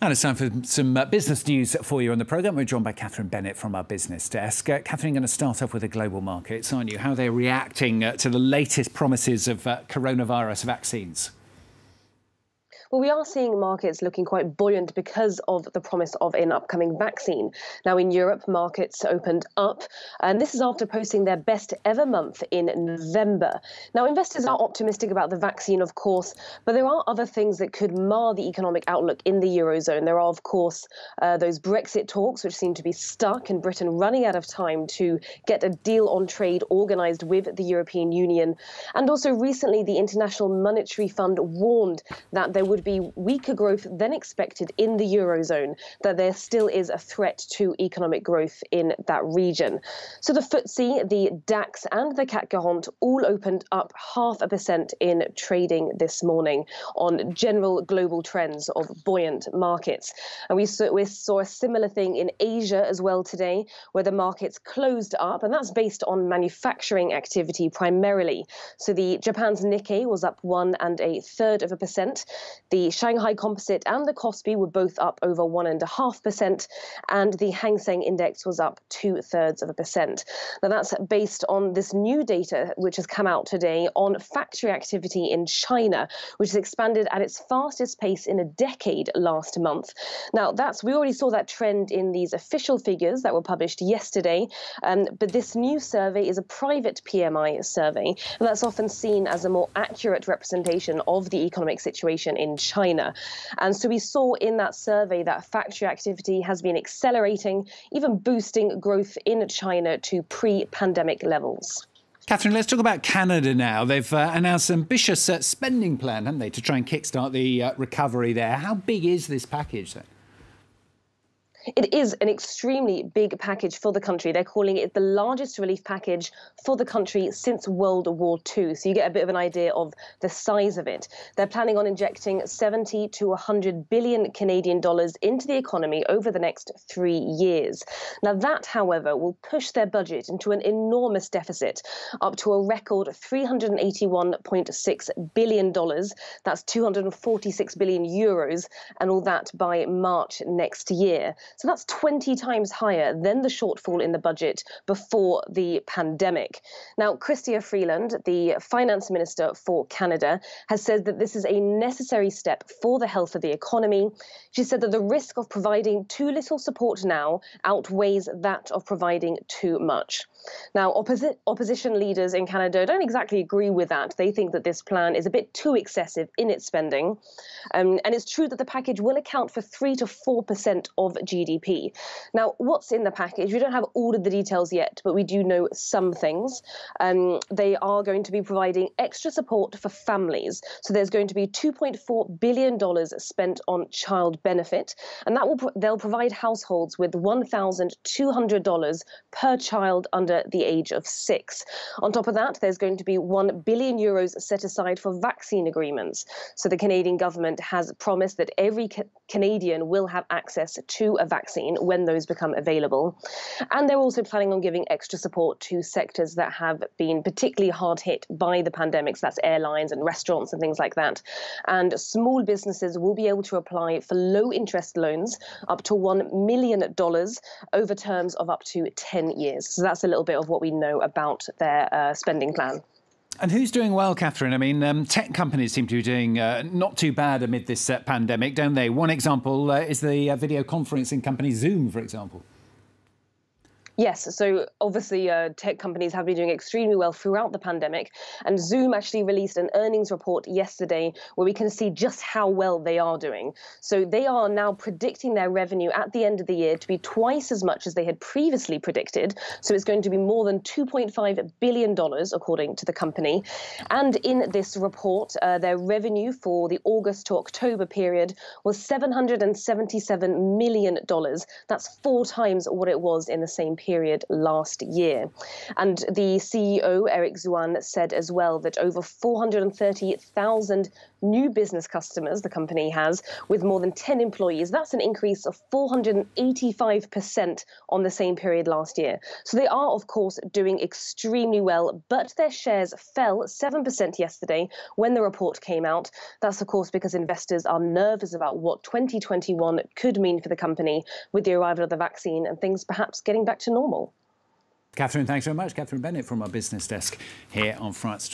And it's time for some business news for you on the programme. We're joined by Catherine Bennett from our business desk. Catherine, going to start off with the global markets, aren't you? How they're reacting to the latest promises of coronavirus vaccines. Well, we are seeing markets looking quite buoyant because of the promise of an upcoming vaccine. Now, in Europe, markets opened up, and this is after posting their best ever month in November. Now, investors are optimistic about the vaccine, of course, but there are other things that could mar the economic outlook in the Eurozone. There are, of course, those Brexit talks, which seem to be stuck, and Britain running out of time to get a deal on trade organised with the European Union. And also recently, the International Monetary Fund warned that there would be weaker growth than expected in the Eurozone, that there still is a threat to economic growth in that region. So the FTSE, the DAX and the CAC 40 all opened up 0.5% in trading this morning on general global trends of buoyant markets. And we saw a similar thing in Asia as well today, where the markets closed up, and that's based on manufacturing activity primarily. So the Japan's Nikkei was up 1.33%. The Shanghai Composite and the Kospi were both up over 1.5%, and the Hang Seng Index was up 0.2%. Now, that's based on this new data which has come out today on factory activity in China, which has expanded at its fastest pace in a decade last month. Now, we already saw that trend in these official figures that were published yesterday, but this new survey is a private PMI survey, and that's often seen as a more accurate representation of the economic situation in China. And so we saw in that survey that factory activity has been accelerating, even boosting growth in China to pre-pandemic levels. Catherine, let's talk about Canada now. They've announced an ambitious spending plan, haven't they, to try and kickstart the recovery there. How big is this package then? It is an extremely big package for the country. They're calling it the largest relief package for the country since World War II. So you get a bit of an idea of the size of it. They're planning on injecting 70 to 100 billion Canadian dollars into the economy over the next 3 years. Now that, however, will push their budget into an enormous deficit, up to a record $381.6 billion. That's 246 billion euros, and all that by March next year. So that's 20 times higher than the shortfall in the budget before the pandemic. Now, Chrystia Freeland, the finance minister for Canada, has said that this is a necessary step for the health of the economy. She said that the risk of providing too little support now outweighs that of providing too much. Now, opposition leaders in Canada don't exactly agree with that. They think that this plan is a bit too excessive in its spending. And it's true that the package will account for 3 to 4% of GDP. Now, what's in the package? We don't have all of the details yet, but we do know some things. They are going to be providing extra support for families. So there's going to be $2.4 billion spent on child benefit, and they'll provide households with $1,200 per child under the age of 6. On top of that, there's going to be €1 billion set aside for vaccine agreements. So the Canadian government has promised that every Canadian will have access to a vaccine when those become available. And they're also planning on giving extra support to sectors that have been particularly hard hit by the pandemic. So that's airlines and restaurants and things like that. And small businesses will be able to apply for low interest loans up to $1 million over terms of up to 10 years. So that's a little bit of what we know about their spending plan. And who's doing well, Catherine? I mean, tech companies seem to be doing not too bad amid this pandemic, don't they? One example is the video conferencing company Zoom, for example. Yes, so obviously tech companies have been doing extremely well throughout the pandemic, and Zoom actually released an earnings report yesterday where we can see just how well they are doing. So they are now predicting their revenue at the end of the year to be twice as much as they had previously predicted. So it's going to be more than $2.5 billion, according to the company. And in this report, their revenue for the August to October period was $777 million. That's 4 times what it was in the same period period last year. And the CEO, Eric Zuan, said as well that over 430,000 new business customers the company has, with more than 10 employees. That's an increase of 485% on the same period last year. So they are, of course, doing extremely well, but their shares fell 7% yesterday when the report came out. That's, of course, because investors are nervous about what 2021 could mean for the company with the arrival of the vaccine and things perhaps getting back to normal. Catherine, thanks very much. Catherine Bennett from our business desk here on France.